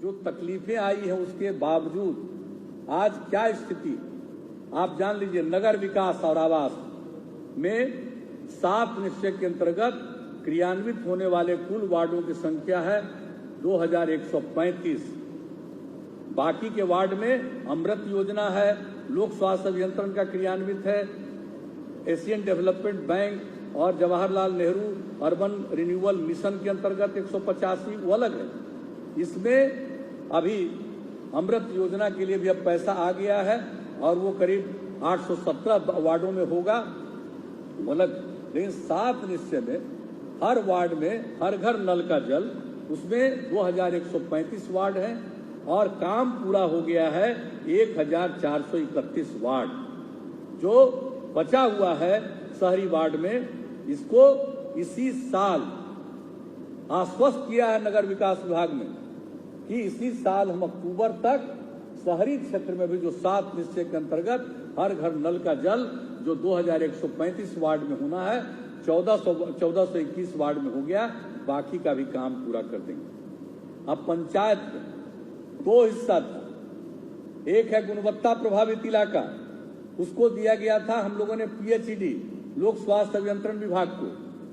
जो तकलीफें आई हैं उसके बावजूद आज क्या स्थिति आप जान लीजिए। नगर विकास और आवास में 7 निश्चय के अंतर्गत क्रियान्वित होने वाले कुल वार्डों की संख्या है 2135। बाकी के वार्ड में अमृत योजना है, लोक स्वास्थ्य अभियंत्रण का क्रियान्वित है, एशियन डेवलपमेंट बैंक और Jawaharlal Nehru urban renewal mission के अंतर्गत 185 वो अलग है। इसमें अभी अमृत योजना के लिए भी अब पैसा आ गया है और वो करीब 817 वार्डों में होगा अलग। लेकिन 7 निश्चय में हर वार्ड में हर घर नल का जल, उसमें 2135 वार्ड हैं और काम पूरा हो गया है 1431 वार्ड। जो बचा हुआ है शहरी वार्ड में, इसको इसी साल आश्वस्त किया है नगर विकास विभाग में कि इसी साल हम अक्टूबर तक शहरी क्षेत्र में भी जो 7 निश्चय के अंतर्गत हर घर नल का जल जो 2135 वार्ड में होना है 1421 वार्ड में हो गया, बाकी का भी काम पूरा कर देंगे। अब पंचायत में 2 हिस्सा था, एक है गुणवत्ता प्रभावित इलाका, उसको दिया गया था हम लोगों ने PHED लोक स्वास्थ्य अभियंत्रण विभाग को।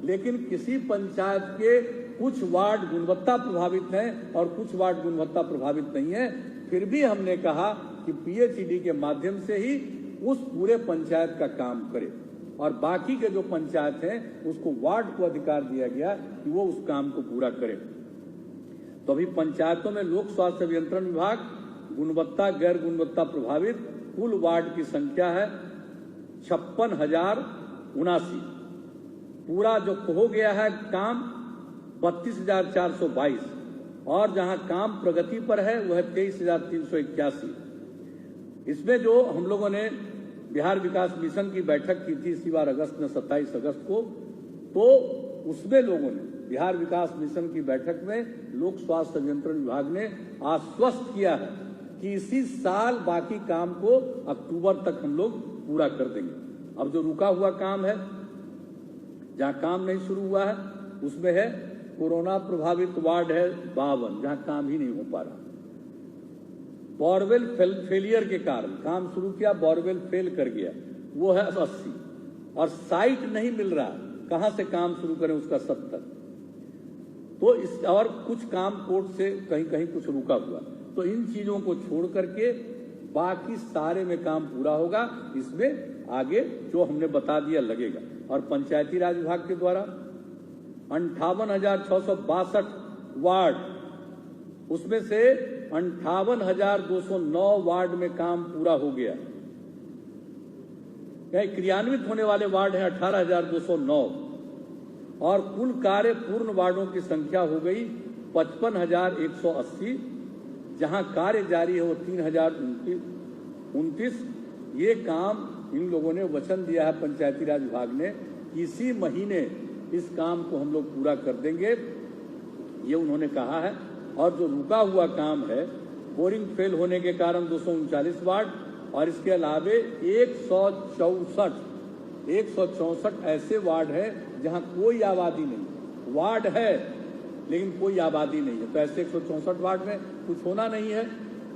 लेकिन किसी पंचायत के कुछ वार्ड गुणवत्ता प्रभावित हैं और कुछ वार्ड गुणवत्ता प्रभावित नहीं है, फिर भी हमने कहा कि PHED के माध्यम से ही उस पूरे पंचायत का काम करे और बाकी के जो पंचायत हैं उसको वार्ड को अधिकार दिया गया कि वो उस काम को पूरा करे। तो अभी पंचायतों में लोक स्वास्थ्य अभियंत्रण विभाग गुणवत्ता गैर गुणवत्ता प्रभावित कुल वार्ड की संख्या है 56,079। पूरा जो हो गया है काम 32,422 और जहां काम प्रगति पर है वह 23,381। इसमें जो हम लोगों ने बिहार विकास मिशन की बैठक की थी इसी बार अगस्त में 27 अगस्त को, तो उसमें लोगों ने बिहार विकास मिशन की बैठक में लोक स्वास्थ्य अभियंत्रण विभाग ने आश्वस्त किया है कि इसी साल बाकी काम को अक्टूबर तक हम लोग पूरा कर देंगे। अब जो रुका हुआ काम है, जहां काम नहीं शुरू हुआ है, उसमें है कोरोना प्रभावित वार्ड है 52, जहां काम ही नहीं हो पा रहा। बोरवेल फेलियर के कारण काम शुरू किया, बोरवेल फेल कर गया, वो है 80 और साइट नहीं मिल रहा, कहां से काम शुरू करें उसका 70। तो इस और कुछ काम कोर्ट से कहीं कहीं कुछ रुका हुआ, तो इन चीजों को छोड़ करके बाकी सारे में काम पूरा होगा। इसमें आगे जो हमने बता दिया लगेगा। और पंचायती राज विभाग के द्वारा 58,662 वार्ड, उसमें से 58,209 वार्ड में काम पूरा हो गया। क्रियान्वित होने वाले वार्ड हैं 18,209 और कुल कार्य पूर्ण वार्डों की संख्या हो गई 55,180। जहां कार्य जारी है वो 3,029। ये काम इन लोगों ने वचन दिया है पंचायती राज विभाग ने कि इसी महीने इस काम को हम लोग पूरा कर देंगे, ये उन्होंने कहा है। और जो रुका हुआ काम है, बोरिंग फेल होने के कारण 239 वार्ड और इसके अलावे 164 ऐसे वार्ड हैं जहां कोई आबादी नहीं, वार्ड है लेकिन कोई आबादी नहीं है, तो ऐसे 164 वार्ड में कुछ होना नहीं है।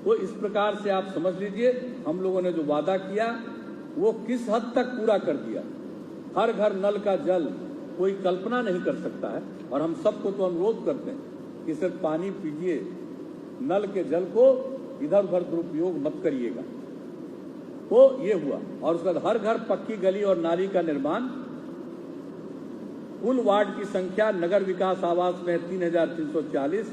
तो इस प्रकार से आप समझ लीजिए हम लोगों ने जो वादा किया वो किस हद तक पूरा कर दिया। हर घर नल का जल कोई कल्पना नहीं कर सकता है और हम सबको तो अनुरोध करते हैं कि सिर्फ पानी पीजिए, नल के जल को इधर उधर दुरुपयोग मत करिएगा। तो ये हुआ और उसके बाद हर घर पक्की गली और नाली का निर्माण। कुल वार्ड की संख्या नगर विकास आवास में 3,340।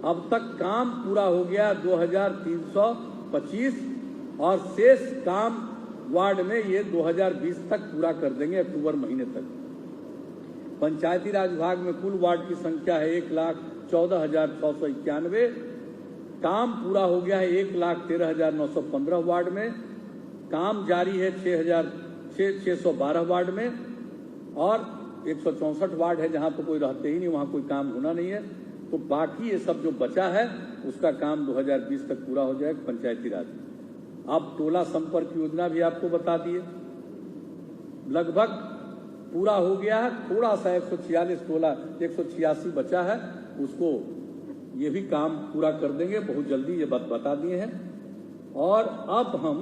अब तक काम पूरा हो गया 2,325 और शेष काम वार्ड में ये 2020 तक पूरा कर देंगे, अक्टूबर महीने तक। पंचायती राज विभाग में कुल वार्ड की संख्या है 1,14,691। काम पूरा हो गया है 1,13,915 वार्ड में। काम जारी है 612 वार्ड में और 164 वार्ड है जहां तो कोई रहते ही नहीं, वहां कोई काम होना नहीं है। तो बाकी ये सब जो बचा है उसका काम 2020 तक पूरा हो जाएगा पंचायती राज। अब टोला संपर्क योजना भी आपको बता दिए, लगभग पूरा हो गया है। थोड़ा सा 146 टोला 186 बचा है, उसको ये भी काम पूरा कर देंगे बहुत जल्दी, ये बता दिए हैं। और अब हम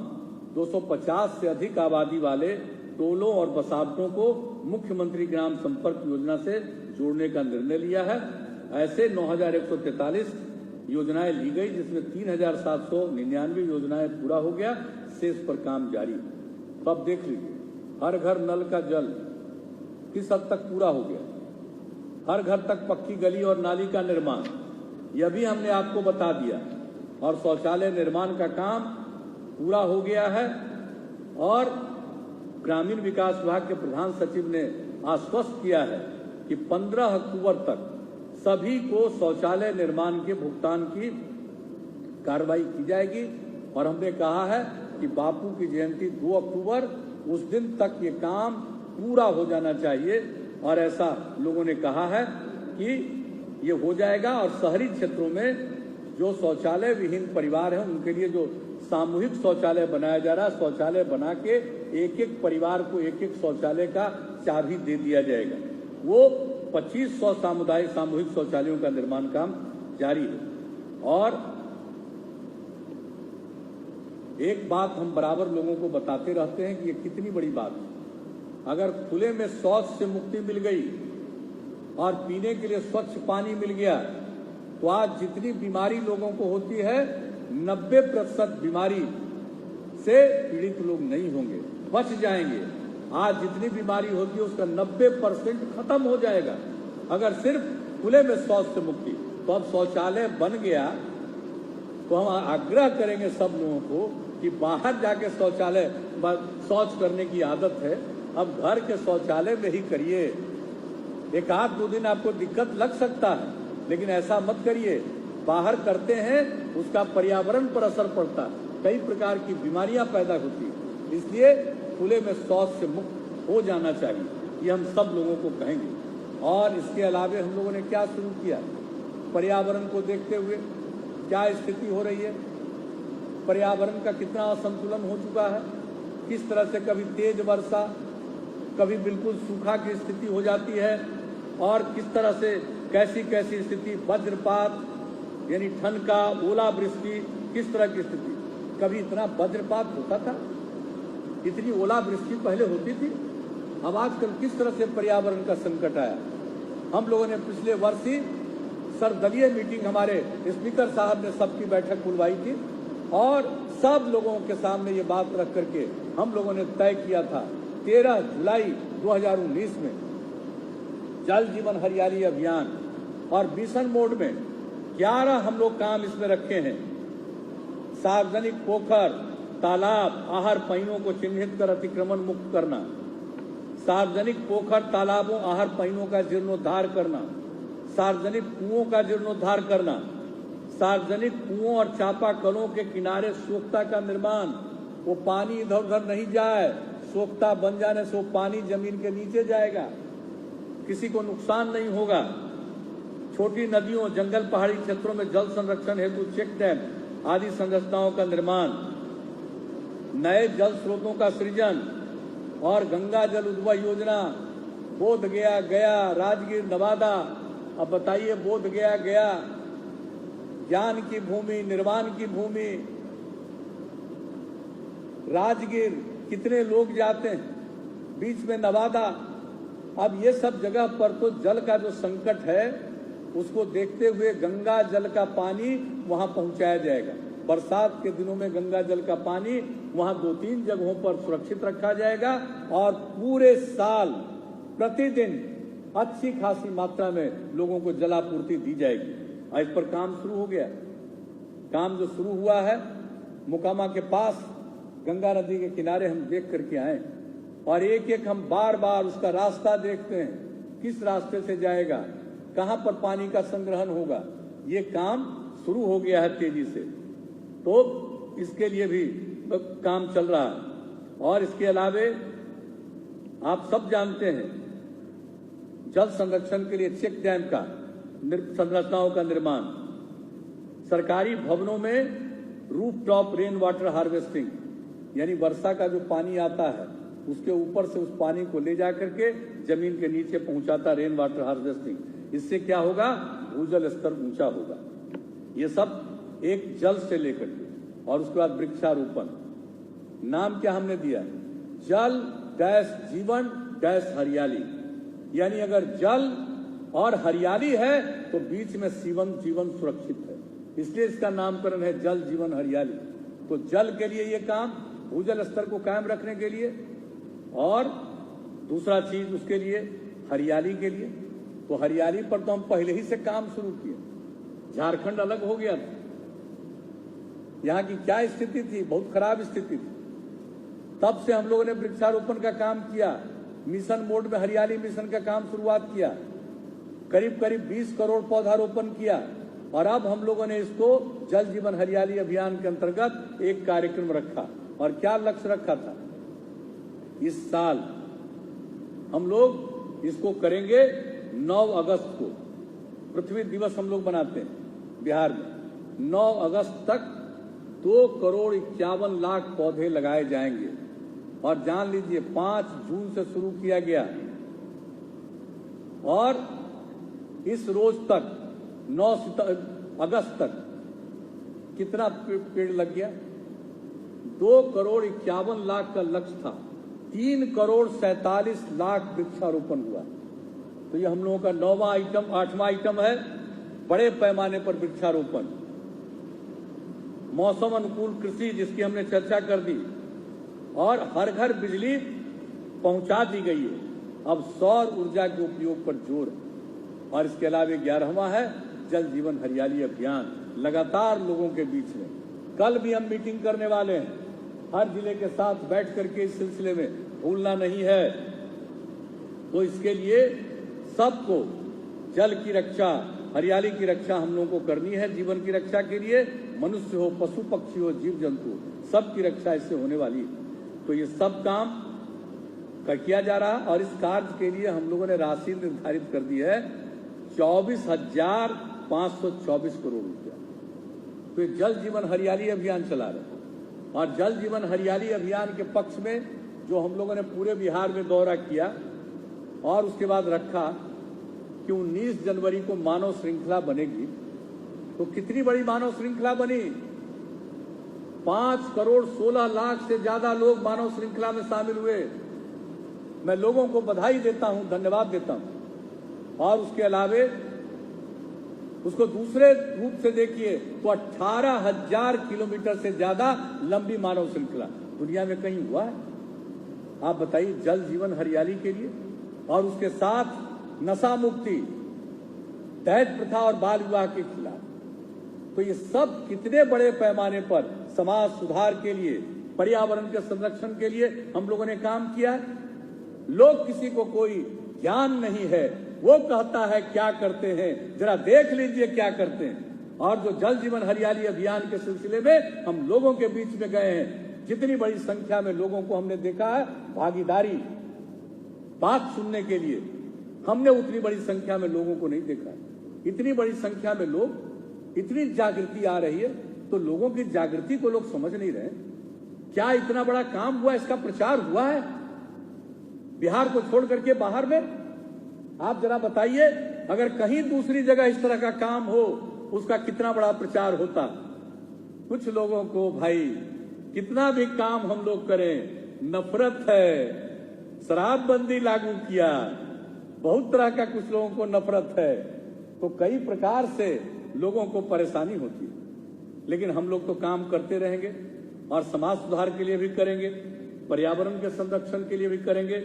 250 से अधिक आबादी वाले टोलों और बसावटों को मुख्यमंत्री ग्राम संपर्क योजना से जोड़ने का निर्णय लिया है। ऐसे 9,143 योजनाएं ली गई, जिसमें 3,799 योजनाएं पूरा हो गया, शेष पर काम जारी। तो अब देख लीजिए, हर घर नल का जल किस हद तक पूरा हो गया, हर घर तक पक्की गली और नाली का निर्माण, यह भी हमने आपको बता दिया। और शौचालय निर्माण का काम पूरा हो गया है। और ग्रामीण विकास विभाग के प्रधान सचिव ने आश्वस्त किया है कि 15 अक्टूबर तक सभी को शौचालय निर्माण के भुगतान की कार्रवाई की जाएगी। और हमने कहा है कि बापू की जयंती 2 अक्टूबर, उस दिन तक ये काम पूरा हो जाना चाहिए। और ऐसा लोगों ने कहा है कि ये हो जाएगा। और शहरी क्षेत्रों में जो शौचालय विहीन परिवार हैं, उनके लिए जो सामूहिक शौचालय बनाया जा रहा है, शौचालय बना के एक एक परिवार को एक एक शौचालय का चाबी दे दिया जाएगा। वो 2500 सामूहिक शौचालयों का निर्माण काम जारी है। और एक बात हम बराबर लोगों को बताते रहते हैं कि ये कितनी बड़ी बात है। अगर खुले में शौच से मुक्ति मिल गई और पीने के लिए स्वच्छ पानी मिल गया, तो आज जितनी बीमारी लोगों को होती है, 90% बीमारी से पीड़ित लोग नहीं होंगे, बच जाएंगे। आज जितनी बीमारी होती है उसका 90% खत्म हो जाएगा, अगर सिर्फ खुले में शौच से मुक्ति। तो अब शौचालय बन गया, तो हम आग्रह करेंगे सब लोगों को कि बाहर जाके शौच करने की आदत है, अब घर के शौचालय में ही करिए। एक आध दो दिन आपको दिक्कत लग सकता है, लेकिन ऐसा मत करिए। बाहर करते हैं, उसका पर्यावरण पर असर पड़ता है, कई प्रकार की बीमारियां पैदा होती है। इसलिए खुले में शौच से मुक्त हो जाना चाहिए, ये हम सब लोगों को कहेंगे। और इसके अलावा हम लोगों ने क्या शुरू किया, पर्यावरण को देखते हुए क्या स्थिति हो रही है, पर्यावरण का कितना असंतुलन हो चुका है, किस तरह से कभी तेज वर्षा, कभी बिल्कुल सूखा की स्थिति हो जाती है, और किस तरह से कैसी कैसी स्थिति, वज्रपात यानी ठनका, ओलावृष्टि, किस तरह की स्थिति। कभी इतना वज्रपात होता था, इतनी ओलावृष्टि पहले होती थी। अब आजकल किस तरह से पर्यावरण का संकट आया। हम लोगों ने पिछले वर्ष ही सर्वदलीय मीटिंग, हमारे स्पीकर साहब ने सबकी बैठक बुलवाई थी, और सब लोगों के सामने ये बात रख करके हम लोगों ने तय किया था 13 जुलाई 2019 में जल जीवन हरियाली अभियान, और मिशन मोड में 11 हम लोग काम इसमें रखे हैं। सार्वजनिक पोखर, तालाब, आहार पहियों को चिन्हित कर अतिक्रमण मुक्त करना, सार्वजनिक पोखर, तालाबों, आहार पहियों का जीर्णोद्धार करना, सार्वजनिक कुओं का जीर्णोद्धार करना, सार्वजनिक कुओं और चापाकलों के किनारे सोख्ता का निर्माण, वो पानी इधर उधर नहीं जाए, सोख्ता बन जाने से वो पानी जमीन के नीचे जाएगा, किसी को नुकसान नहीं होगा। छोटी नदियों, जंगल, पहाड़ी क्षेत्रों में जल संरक्षण हेतु चेक डैम आदि संरचनाओं का निर्माण, नए जल स्रोतों का सृजन, और गंगा जल उद्भव योजना, बोध गया गया, राजगीर नवादा। अब बताइए, बोध गया गया, ज्ञान की भूमि, निर्वाण की भूमि, राजगीर कितने लोग जाते हैं, बीच में नवादा। अब ये सब जगह पर तो जल का जो संकट है उसको देखते हुए गंगा जल का पानी वहां पहुंचाया जाएगा। बरसात के दिनों में गंगा जल का पानी वहां 2-3 जगहों पर सुरक्षित रखा जाएगा, और पूरे साल प्रतिदिन अच्छी खासी मात्रा में लोगों को जलापूर्ति दी जाएगी। इस पर काम शुरू हो गया। काम जो शुरू हुआ है मुकामा के पास गंगा नदी के किनारे, हम देख करके आए, और एक एक हम बार बार उसका रास्ता देखते हैं, किस रास्ते से जाएगा, कहां पर पानी का संग्रहण होगा। ये काम शुरू हो गया है तेजी से, तो इसके लिए भी काम चल रहा है। और इसके अलावे आप सब जानते हैं, जल संरक्षण के लिए चेक डैम का संरचनाओं का निर्माण, सरकारी भवनों में रूफटॉप रेन वाटर हार्वेस्टिंग, यानी वर्षा का जो पानी आता है उसके ऊपर से उस पानी को ले जाकर के जमीन के नीचे पहुंचाता रेन वाटर हार्वेस्टिंग। इससे क्या होगा, भूजल स्तर ऊंचा होगा। ये सब एक जल से लेकर के, और उसके बाद वृक्षारोपण। नाम क्या हमने दिया? जल डैश जीवन डैश हरियाली। यानी अगर जल और हरियाली है तो बीच में जीवन सुरक्षित है, इसलिए इसका नामकरण है जल जीवन हरियाली। तो जल के लिए ये काम, भूजल स्तर को कायम रखने के लिए, और दूसरा चीज उसके लिए हरियाली के लिए। तो हरियाली पर तो हम पहले ही से काम शुरू किए। झारखंड अलग हो गया था, यहाँ की क्या स्थिति थी? बहुत खराब स्थिति थी। तब से हम लोगों ने वृक्षारोपण का काम किया, मिशन मोड में हरियाली मिशन का काम शुरुआत किया, करीब करीब 20 करोड़ पौधारोपण किया, और अब हम लोगों ने इसको जल जीवन हरियाली अभियान के अंतर्गत एक कार्यक्रम रखा। और क्या लक्ष्य रखा था? इस साल हम लोग इसको करेंगे 9 अगस्त को, पृथ्वी दिवस हम लोग मनाते हैं बिहार में। 9 अगस्त तक 2,51,00,000 पौधे लगाए जाएंगे। और जान लीजिए 5 जून से शुरू किया गया, और इस रोज तक 9 अगस्त तक कितना पेड़ लग गया? 2,51,00,000 का लक्ष्य था, 3,47,00,000 वृक्षारोपण हुआ। तो ये हम लोगों का 8वां आइटम है, बड़े पैमाने पर वृक्षारोपण। मौसम अनुकूल कृषि जिसकी हमने चर्चा कर दी, और हर घर बिजली पहुंचा दी गई है। अब सौर ऊर्जा के उपयोग पर जोर है। और इसके अलावा 11वां है जल जीवन हरियाली अभियान, लगातार लोगों के बीच में। कल भी हम मीटिंग करने वाले हैं, हर जिले के साथ बैठ करके इस सिलसिले में, भूलना नहीं है। तो इसके लिए सबको जल की रक्षा, हरियाली की रक्षा हम लोगों को करनी है। जीवन की रक्षा के लिए मनुष्य हो, पशु पक्षी हो, जीव जंतु, सबकी रक्षा इससे होने वाली है। तो ये सब काम किया जा रहा है, और इस कार्य के लिए हम लोगों ने राशि निर्धारित कर दी है 24,524 करोड़ रुपया। तो जल जीवन हरियाली अभियान चला रहे हैं। और जल जीवन हरियाली अभियान के पक्ष में जो हम लोगों ने पूरे बिहार में दौरा किया, और उसके बाद रखा कि 19 जनवरी को मानव श्रृंखला बनेगी। तो कितनी बड़ी मानव श्रृंखला बनी? 5,16,00,000 से ज्यादा लोग मानव श्रृंखला में शामिल हुए। मैं लोगों को बधाई देता हूं, धन्यवाद देता हूं। और उसके अलावे उसको दूसरे रूप से देखिए तो 18,000 किलोमीटर से ज्यादा लंबी मानव श्रृंखला दुनिया में कहीं हुआ है? आप बताइए, जल जीवन हरियाली के लिए। और उसके साथ नशा मुक्ति, दहेज प्रथा और बाल विवाह के खिलाफ। तो ये सब कितने बड़े पैमाने पर समाज सुधार के लिए, पर्यावरण के संरक्षण के लिए हम लोगों ने काम किया है। लोग किसी को कोई ज्ञान नहीं है, वो कहता है क्या करते हैं, जरा देख लीजिए क्या करते हैं। और जो जल जीवन हरियाली अभियान के सिलसिले में हम लोगों के बीच में गए हैं, जितनी बड़ी संख्या में लोगों को हमने देखा है, भागीदारी, बात सुनने के लिए, हमने उतनी बड़ी संख्या में लोगों को नहीं देखा। इतनी बड़ी संख्या में लोग, इतनी जागृति आ रही है, तो लोगों की जागृति को लोग समझ नहीं रहे। क्या इतना बड़ा काम हुआ, इसका प्रचार हुआ है बिहार को छोड़ करके बाहर में? आप जरा बताइए, अगर कहीं दूसरी जगह इस तरह का काम हो, उसका कितना बड़ा प्रचार होता। कुछ लोगों को भाई कितना भी काम हम लोग करें, नफरत है। शराबबंदी लागू किया, बहुत तरह का कुछ लोगों को नफरत है। तो कई प्रकार से लोगों को परेशानी होती है। लेकिन हम लोग तो काम करते रहेंगे, और समाज सुधार के लिए भी करेंगे, पर्यावरण के संरक्षण के लिए भी करेंगे।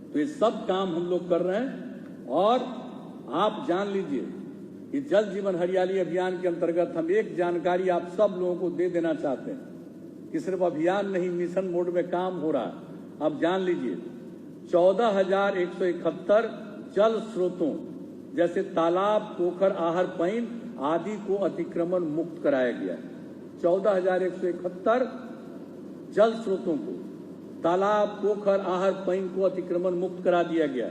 तो ये सब काम हम लोग कर रहे हैं। और आप जान लीजिए कि जल जीवन हरियाली अभियान के अंतर्गत हम एक जानकारी आप सब लोगों को दे देना चाहते हैं कि सिर्फ अभियान नहीं, मिशन मोड में काम हो रहा है। अब जान लीजिए 14,171 जल स्रोतों जैसे तालाब, पोखर, आहर, पईन आदि को अतिक्रमण मुक्त कराया गया। 14,171 जल स्रोतों को, तालाब, पोखर, आहर, पईन को अतिक्रमण मुक्त करा दिया गया।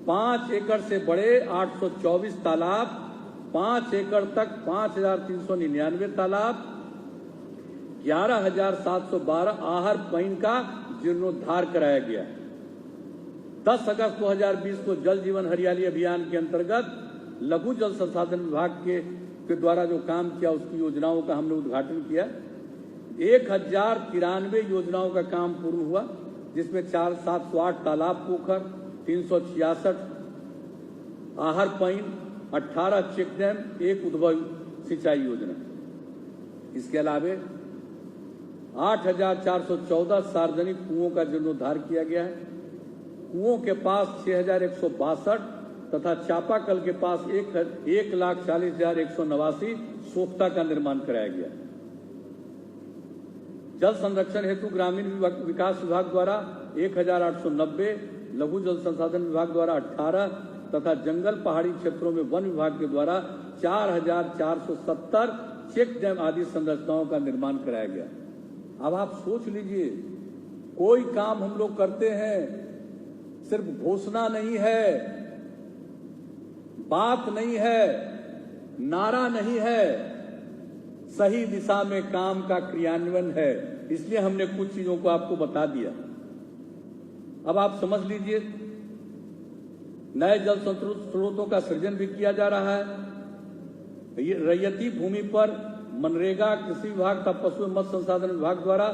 5 एकड़ से बड़े 824 तालाब, 5 एकड़ तक 5,399 तालाब, 11,712 आहर, पईन का जीर्णोद्धार कराया गया। 10 अगस्त 2020 को जल जीवन हरियाली अभियान के अंतर्गत लघु जल संसाधन विभाग के के द्वारा जो काम किया उसकी योजनाओं का हमने उद्घाटन किया। 1093 योजनाओं का काम पूर्ण हुआ, जिसमें 708 तालाब पोखर, 366 आहर पईन, 18 चेक डैम, 1 उद्भव सिंचाई योजना। इसके अलावा 8414 सार्वजनिक कुओं का जीर्णोद्धार किया गया है। कुओं के पास 6162 तथा चापाकल के पास 1,40,189 सोख्ता का निर्माण कराया गया। जल संरक्षण हेतु ग्रामीण विकास विभाग द्वारा 1890, लघु जल संसाधन विभाग द्वारा 18 तथा जंगल पहाड़ी क्षेत्रों में वन विभाग के द्वारा 4470 चेक डैम आदि संरचनाओं का निर्माण कराया गया। अब आप सोच लीजिए, कोई काम हम लोग करते हैं, सिर्फ घोषणा नहीं है, बात नहीं है, नारा नहीं है, सही दिशा में काम का क्रियान्वयन है। इसलिए हमने कुछ चीजों को आपको बता दिया। अब आप समझ लीजिए, नए जल स्रोतों का सृजन भी किया जा रहा है। रैयती भूमि पर मनरेगा, कृषि विभाग तथा पशु एवं मत्स्य संसाधन विभाग द्वारा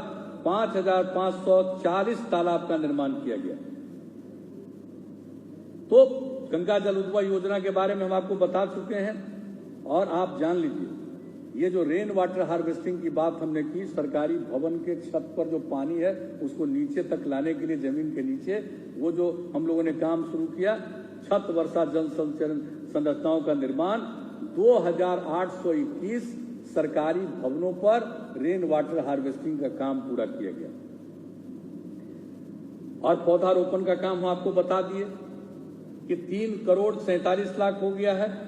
5540 तालाब का निर्माण किया गया। तो गंगा जल उद्भव योजना के बारे में हम आपको बता चुके हैं। और आप जान लीजिए, ये जो रेन वाटर हार्वेस्टिंग की बात हमने की, सरकारी भवन के छत पर जो पानी है उसको नीचे तक लाने के लिए, जमीन के नीचे, वो जो हम लोगों ने काम शुरू किया, छत वर्षा जल संचरण संरचनाओं का निर्माण 2821 सरकारी भवनों पर रेन वाटर हार्वेस्टिंग का काम पूरा किया गया। और पौधारोपण का काम हम आपको बता दिए कि 3,47,00,000 हो गया है।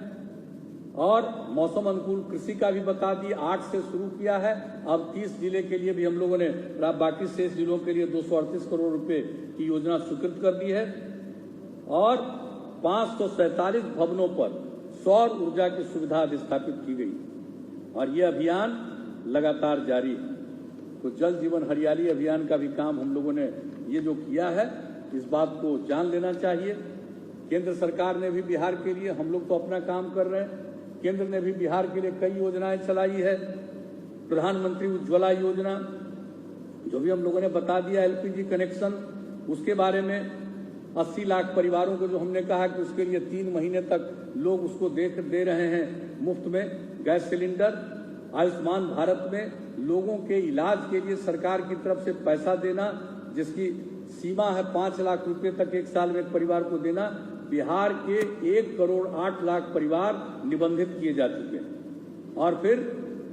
और मौसम अनुकूल कृषि का भी बता दिए, 8 से शुरू किया है। अब 30 जिले के लिए भी हम लोगों ने, बाकी शेष जिलों के लिए 238 करोड़ रुपए की योजना स्वीकृत कर दी है। और 547 भवनों पर सौर ऊर्जा की सुविधा स्थापित की गई। और यह अभियान लगातार जारी है। तो जल जीवन हरियाली अभियान का भी काम हम लोगों ने ये जो किया है, इस बात को जान लेना चाहिए। केंद्र सरकार ने भी बिहार के लिए, हम लोग तो अपना काम कर रहे हैं, केंद्र ने भी बिहार के लिए कई योजनाएं चलाई है। प्रधानमंत्री उज्ज्वला योजना, जो भी हम लोगों ने बता दिया, एलपीजी कनेक्शन, उसके बारे में 80 लाख परिवारों को जो हमने कहा कि उसके लिए 3 महीने तक लोग उसको दे रहे हैं मुफ्त में गैस सिलेंडर। आयुष्मान भारत में लोगों के इलाज के लिए सरकार की तरफ से पैसा देना, जिसकी सीमा है 5 लाख रुपए तक एक साल में एक परिवार को देना। बिहार के 1,08,00,000 परिवार निबंधित किए जा चुके हैं। और फिर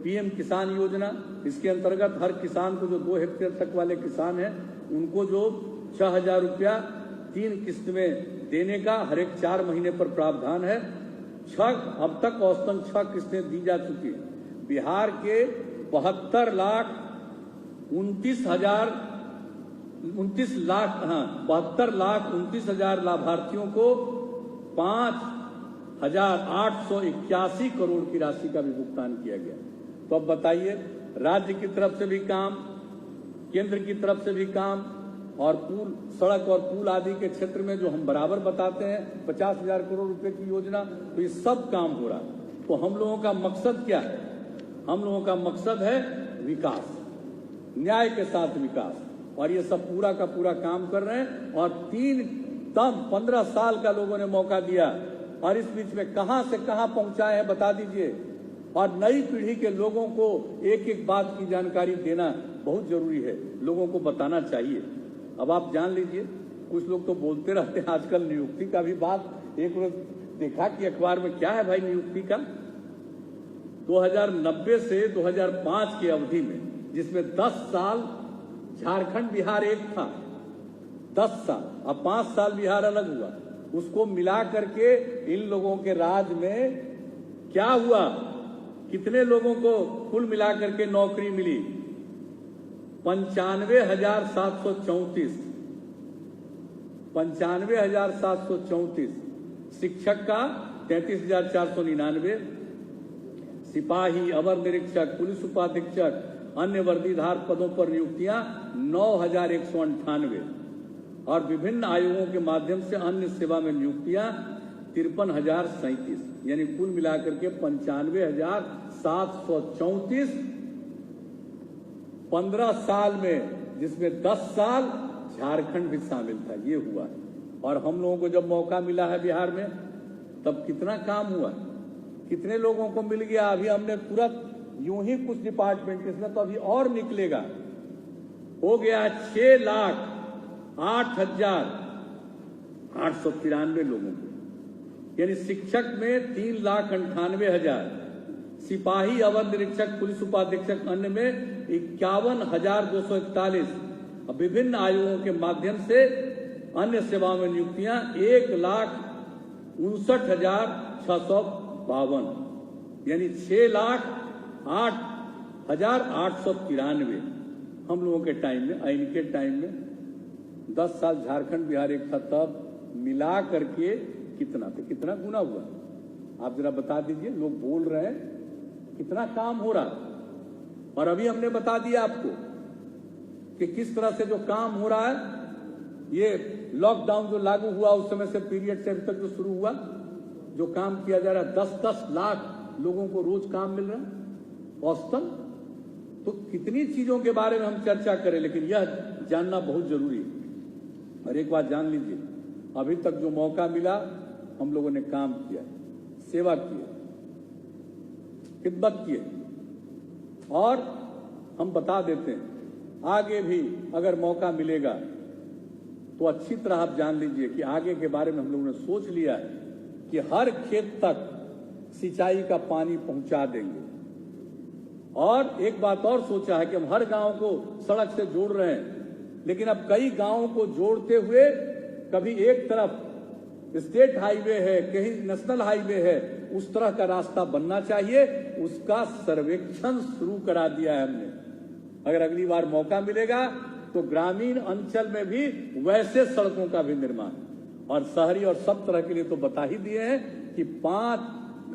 पीएम किसान योजना, इसके अंतर्गत हर किसान को, जो 2 हेक्टेयर तक वाले किसान हैं, उनको जो 6,000 रुपया 3 किस्त में देने का हर एक 4 महीने पर प्रावधान है। अब तक औसतन 6 किस्तें दी जा चुकी है। बिहार के 72,29,000 लाभार्थियों को 5,881 करोड़ की राशि का भी भुगतान किया गया। तो अब बताइए, राज्य की तरफ से भी काम, केंद्र की तरफ से भी काम, और पुल, सड़क और पुल आदि के क्षेत्र में जो हम बराबर बताते हैं 50,000 करोड़ रुपए की योजना, तो ये सब काम हो रहा है। तो हम लोगों का मकसद क्या है? हम लोगों का मकसद है विकास, न्याय के साथ विकास। और ये सब पूरा का पूरा काम कर रहे हैं। और 15 साल का लोगों ने मौका दिया, और इस बीच में कहां से कहां पहुंचाए हैं बता दीजिए। और नई पीढ़ी के लोगों को एक एक बात की जानकारी देना बहुत जरूरी है, लोगों को बताना चाहिए। अब आप जान लीजिए, कुछ लोग तो बोलते रहते हैं आजकल नियुक्ति का भी बात। एक रोज देखा कि अखबार में क्या है भाई नियुक्ति का, 2090 से 2005 की अवधि में, जिसमें 10 साल झारखंड बिहार एक था, 10 साल, अब 5 साल बिहार अलग हुआ, उसको मिला करके इन लोगों के राज में क्या हुआ, कितने लोगों को कुल मिला करके नौकरी मिली? 95,734। 95,734। शिक्षक का 33,499, सिपाही, अवर निरीक्षक, पुलिस उपाधीक्षक, अन्य वर्दीधार पदों पर नियुक्तियां 9,198। और विभिन्न आयोगों के माध्यम से अन्य सेवा में नियुक्तियां 53,037, यानी कुल मिलाकर के 95,734 15 साल में, जिसमें 10 साल झारखंड भी शामिल था। ये हुआ है। और हम लोगों को जब मौका मिला है बिहार में, तब कितना काम हुआ, कितने लोगों को मिल गया। अभी हमने तुरंत यूं ही कुछ डिपार्टमेंट, इसमें तो अभी और निकलेगा, हो गया 6,08,893 लोगों को, यानी शिक्षक में 3,98,000, सिपाही, अवर निरीक्षक, पुलिस उपाधीक्षक, अन्य में 51,241, विभिन्न आयोगों के माध्यम से अन्य सेवाओं में नियुक्तियां 1,59,652, यानी 6,08,893 हम लोगों के टाइम में, इनके टाइम में 10 साल झारखंड बिहार एक था, तब मिला करके कितना पे कितना गुना हुआ, आप जरा बता दीजिए। लोग बोल रहे हैं कितना काम हो रहा, और अभी हमने बता दिया आपको कि किस तरह से जो काम हो रहा है। ये लॉकडाउन जो लागू हुआ उस समय से पीरियड से अभी तक जो शुरू हुआ, जो काम किया जा रहा है, 10-10 लाख लोगों को रोज काम मिल रहा है औसतन। तो कितनी चीजों के बारे में हम चर्चा करें, लेकिन यह जानना बहुत जरूरी है। और एक बात जान लीजिए, अभी तक जो मौका मिला हम लोगों ने काम किया, सेवा की, खिदमत की, और हम बता देते हैं आगे भी अगर मौका मिलेगा तो अच्छी तरह आप जान लीजिए कि आगे के बारे में हम लोगों ने सोच लिया है कि हर खेत तक सिंचाई का पानी पहुंचा देंगे। और एक बात और सोचा है कि हम हर गांव को सड़क से जोड़ रहे हैं, लेकिन अब कई गांवों को जोड़ते हुए कभी एक तरफ स्टेट हाईवे है, कहीं नेशनल हाईवे है, उस तरह का रास्ता बनना चाहिए। उसका सर्वेक्षण शुरू करा दिया है हमने। अगर अगली बार मौका मिलेगा तो ग्रामीण अंचल में भी वैसे सड़कों का भी निर्माण, और शहरी और सब तरह के लिए तो बता ही दिए हैं कि 5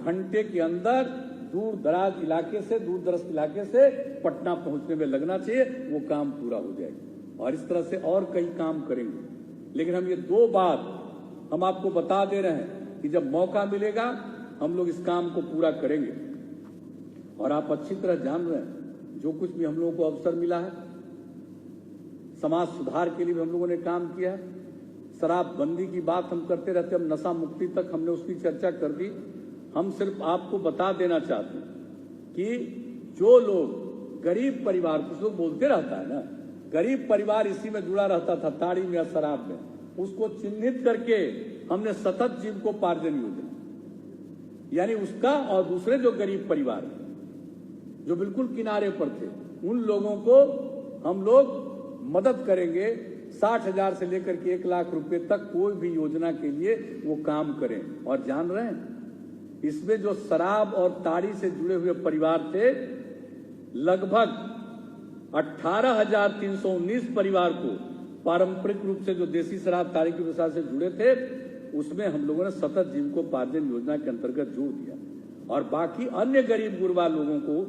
घंटे के अंदर दूर दराज इलाके से, दूर दराज इलाके से पटना पहुंचने में लगना चाहिए, वो काम पूरा हो जाएगा। और इस तरह से और कई काम करेंगे। लेकिन हम ये 2 बात हम आपको बता दे रहे हैं कि जब मौका मिलेगा हम लोग इस काम को पूरा करेंगे। और आप अच्छी तरह जान रहे हैं जो कुछ भी हम लोगों को अवसर मिला है, समाज सुधार के लिए भी हम लोगों ने काम किया है। शराबबंदी की बात हम करते रहते, हम नशा मुक्ति तक हमने उसकी चर्चा कर दी। हम सिर्फ आपको बता देना चाहते हैं कि जो लोग गरीब परिवार, कुछ लोग बोलते रहता है ना, गरीब परिवार इसी में जुड़ा रहता था, ताड़ी में या शराब में, उसको चिन्हित करके हमने सतत जीविकोपार्जन योजना, यानी उसका और दूसरे जो गरीब परिवार जो बिल्कुल किनारे पर थे, उन लोगों को हम लोग मदद करेंगे। 60,000 से लेकर के 1 लाख रुपए तक कोई भी योजना के लिए वो काम करें। और जान रहे हैं इसमें जो शराब और ताड़ी से जुड़े हुए परिवार थे, लगभग 18,319 परिवार को पारंपरिक रूप से जो देसी शराब ताड़ी के व्यवसाय से जुड़े थे, उसमें हम लोगों ने सतत जीविकोपार्जन योजना के अंतर्गत जोड़ दिया। और बाकी अन्य गरीब गुरबा लोगों को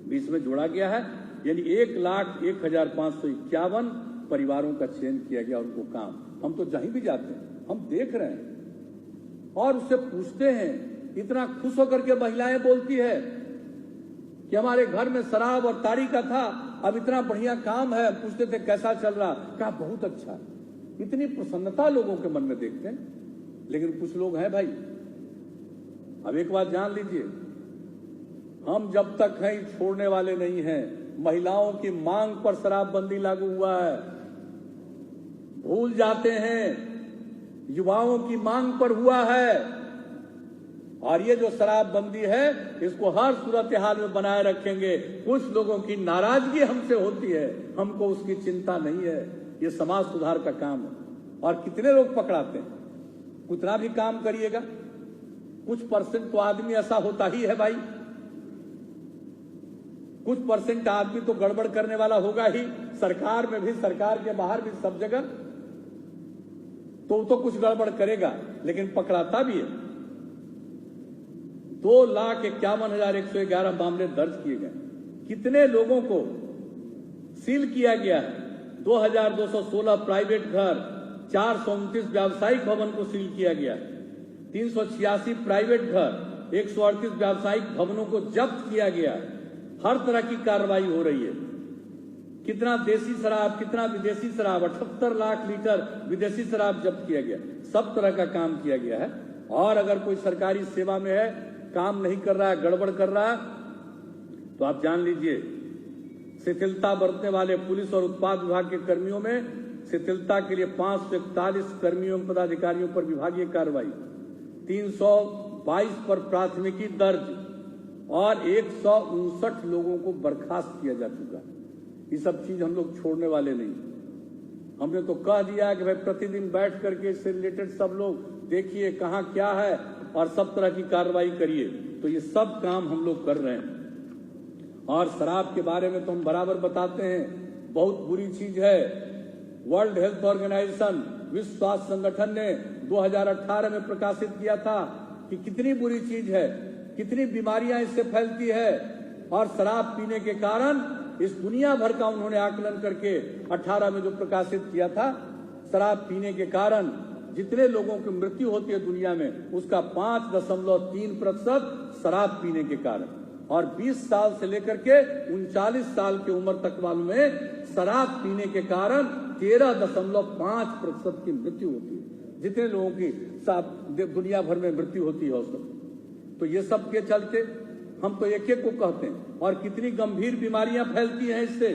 भी इसमें जोड़ा गया है, यानी 1,01,551 परिवारों का चयन किया गया, उनको काम। हम तो जहीं भी जाते हैं हम देख रहे हैं और उससे पूछते हैं, इतना खुश होकर के महिलाएं बोलती है कि हमारे घर में शराब और ताड़ी का था, अब इतना बढ़िया काम है। पूछते थे कैसा चल रहा, कहा बहुत अच्छा। इतनी प्रसन्नता लोगों के मन में देखते हैं। लेकिन कुछ लोग हैं भाई, अब एक बात जान लीजिए, हम जब तक हैं छोड़ने वाले नहीं हैं। महिलाओं की मांग पर शराबबंदी लागू हुआ है, भूल जाते हैं, युवाओं की मांग पर हुआ है। और ये जो शराबबंदी है इसको हर सूरत हाल में बनाए रखेंगे। कुछ लोगों की नाराजगी हमसे होती है, हमको उसकी चिंता नहीं है। ये समाज सुधार का काम है। और कितने लोग पकड़ाते हैं, कितना भी काम करिएगा, कुछ परसेंट तो आदमी ऐसा होता ही है भाई, कुछ परसेंट आदमी तो गड़बड़ करने वाला होगा ही, सरकार में भी, सरकार के बाहर भी, सब जगह तो कुछ गड़बड़ करेगा, लेकिन पकड़ाता भी है। 2,51,111 मामले दर्ज किए गए। कितने लोगों को सील किया गया है? 2,216 प्राइवेट घर, 429 व्यावसायिक भवन को सील किया गया। 386 प्राइवेट घर, 138 व्यावसायिक भवनों को जब्त किया गया। हर तरह की कार्रवाई हो रही है। कितना देसी शराब, कितना विदेशी शराब, 78 लाख लीटर विदेशी शराब जब्त किया गया। सब तरह का काम किया गया है। और अगर कोई सरकारी सेवा में है, काम नहीं कर रहा है, गड़बड़ कर रहा है, तो आप जान लीजिए शिथिलता बरतने वाले पुलिस और उत्पाद विभाग के कर्मियों में शिथिलता के लिए 541 कर्मियों पदाधिकारियों पर विभागीय कार्रवाई, 322 पर प्राथमिकी दर्ज और 159 लोगों को बर्खास्त किया जा चुका। ये सब चीज हम लोग छोड़ने वाले नहीं। हमने तो कह दिया कि भाई प्रतिदिन बैठ करके इससे रिलेटेड सब लोग देखिए कहां क्या है और सब तरह की कार्रवाई करिए। तो ये सब काम हम लोग कर रहे हैं। और शराब के बारे में तो हम बराबर बताते हैं, बहुत बुरी चीज है। वर्ल्ड हेल्थ ऑर्गेनाइजेशन, विश्व स्वास्थ्य संगठन ने 2018 में प्रकाशित किया था कि कितनी बुरी चीज है, कितनी बीमारियां इससे फैलती है। और शराब पीने के कारण इस दुनिया भर का उन्होंने आकलन करके 18 में जो प्रकाशित किया था, शराब पीने के कारण जितने लोगों की मृत्यु होती है दुनिया में, उसका 5.3% शराब पीने के कारण। और 20 साल से लेकर के 39 साल की उम्र तक वालों में शराब पीने के कारण 13.5% की मृत्यु होती है। जितने लोगों की दुनिया भर में मृत्यु होती है औसत। तो ये सब के चलते हम तो एक एक को कहते हैं। और कितनी गंभीर बीमारियां फैलती हैं इससे।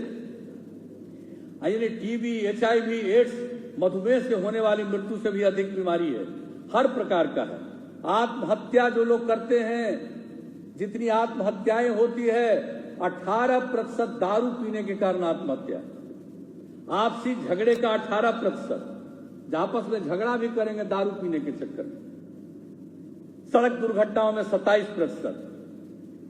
यानी टीबी, HIV, एड्स, मधुमेह से होने वाली मृत्यु से भी अधिक बीमारी है। हर प्रकार का है। आत्महत्या जो लोग करते हैं, जितनी आत्महत्याएं होती है, 18% दारू पीने के कारण आत्महत्या। आपसी झगड़े का 18%, आपस में झगड़ा भी करेंगे दारू पीने के चक्कर में। सड़क दुर्घटनाओं में 27%,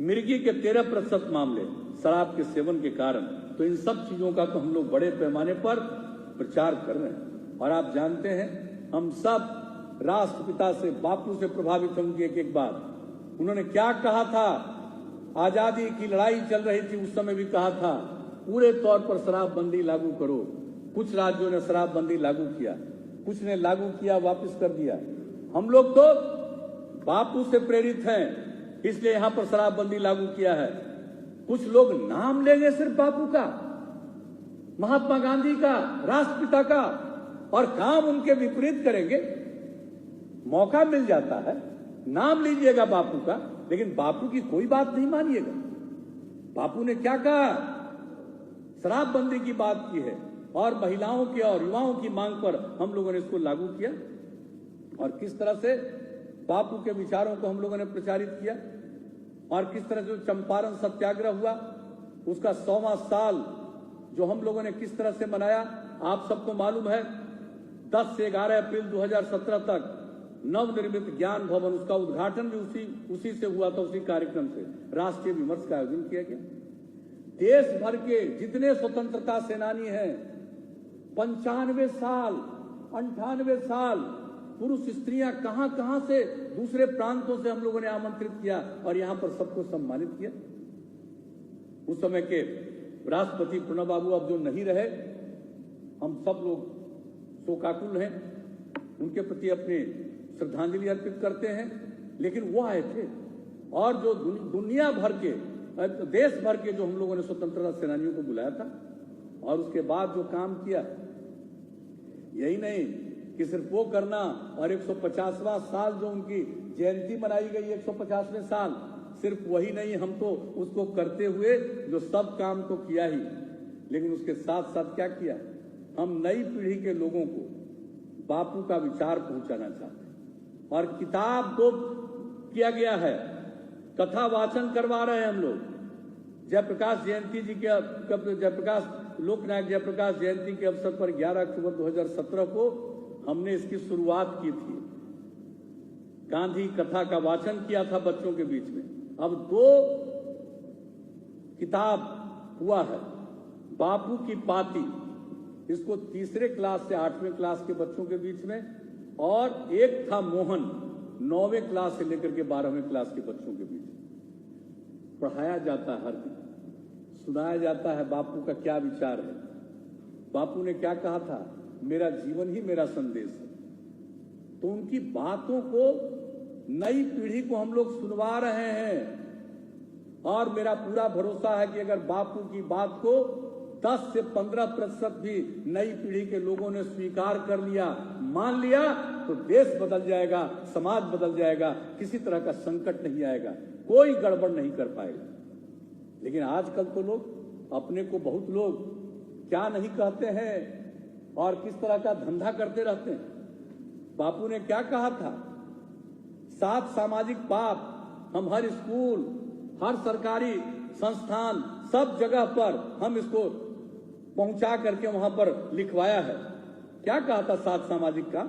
मिर्गी के 13% मामले शराब के सेवन के कारण। तो इन सब चीजों का तो हम लोग बड़े पैमाने पर प्रचार कर रहे हैं। और आप जानते हैं, हम सब राष्ट्रपिता से, बापू से प्रभावित होंगे। एक बात उन्होंने क्या कहा था, आजादी की लड़ाई चल रही थी उस समय भी कहा था, पूरे तौर पर शराबबंदी लागू करो। कुछ राज्यों ने शराबबंदी लागू किया, कुछ ने लागू किया वापस कर दिया। हम लोग तो बापू से प्रेरित हैं, इसलिए यहां पर शराबबंदी लागू किया है। कुछ लोग नाम लेंगे सिर्फ बापू का, महात्मा गांधी का, राष्ट्रपिता का, और काम उनके विपरीत करेंगे। मौका मिल जाता है, नाम लीजिएगा बापू का, लेकिन बापू की कोई बात नहीं मानिएगा। बापू ने क्या कहा, शराबबंदी की बात की है और महिलाओं की और युवाओं की मांग पर हम लोगों ने इसको लागू किया। और किस तरह से बापू के विचारों को हम लोगों ने प्रचारित किया। और किस तरह जो चंपारण सत्याग्रह हुआ, उसका 100वां साल जो हम लोगों ने किस तरह से मनाया, आप सबको मालूम है। 10 से 11 अप्रैल 2017 तक नवनिर्मित ज्ञान भवन, उसका उद्घाटन भी उसी से हुआ था। उसी कार्यक्रम से राष्ट्रीय विमर्श का आयोजन किया गया। देश भर के जितने स्वतंत्रता सेनानी हैं, 95 साल, 98 साल, पुरुष स्त्रियां कहां से, दूसरे प्रांतों से हम लोगों ने आमंत्रित किया और यहां पर सबको सम्मानित किया। उस समय के राष्ट्रपति प्रणब बाबू अब जो नहीं रहे, हम सब लोग शोकाकुल हैं, उनके प्रति अपने श्रद्धांजलि अर्पित करते हैं। लेकिन वो आए थे और जो दुनिया भर के, देश भर के जो हम लोगों ने स्वतंत्रता सेनानियों को बुलाया था, और उसके बाद जो काम किया, यही नहीं कि सिर्फ वो करना और 150वां साल जो उनकी जयंती मनाई गई, 150वें साल, सिर्फ वही नहीं, हम तो उसको करते हुए जो सब काम तो किया ही, लेकिन उसके साथ साथ क्या किया, हम नई पीढ़ी के लोगों को बापू का विचार पहुंचाना चाहते हैं। और किताब तो किया गया है, कथा वाचन करवा रहे हैं हम लोग। जयप्रकाश जयंती जी के, जयप्रकाश लोकनायक जयप्रकाश जयंती के अवसर पर 11 अक्टूबर 2017 को हमने इसकी शुरुआत की थी। गांधी कथा का वाचन किया था बच्चों के बीच में। अब 2 किताब हुआ है, बापू की पाती, इसको 3रे क्लास से 8वें क्लास के बच्चों के बीच में, और एक था मोहन, 9वें क्लास से लेकर के 12वें क्लास के बच्चों के बीच पढ़ाया जाता है। हर दिन सुनाया जाता है बापू का क्या विचार है, बापू ने क्या कहा था, मेरा जीवन ही मेरा संदेश है। तो उनकी बातों को नई पीढ़ी को हम लोग सुनवा रहे हैं और मेरा पूरा भरोसा है कि अगर बापू की बात को 10 से 15% भी नई पीढ़ी के लोगों ने स्वीकार कर लिया, मान लिया, तो देश बदल जाएगा, समाज बदल जाएगा, किसी तरह का संकट नहीं आएगा, कोई गड़बड़ नहीं कर पाएगा। लेकिन आजकल तो लोग अपने को बहुत लोग क्या नहीं कहते हैं और किस तरह का धंधा करते रहते हैं। बापू ने क्या कहा था? 7 सामाजिक पाप हम हर स्कूल, हर सरकारी संस्थान, सब जगह पर हम इसको पहुंचा करके वहां पर लिखवाया है। क्या कहा था 7 सामाजिक का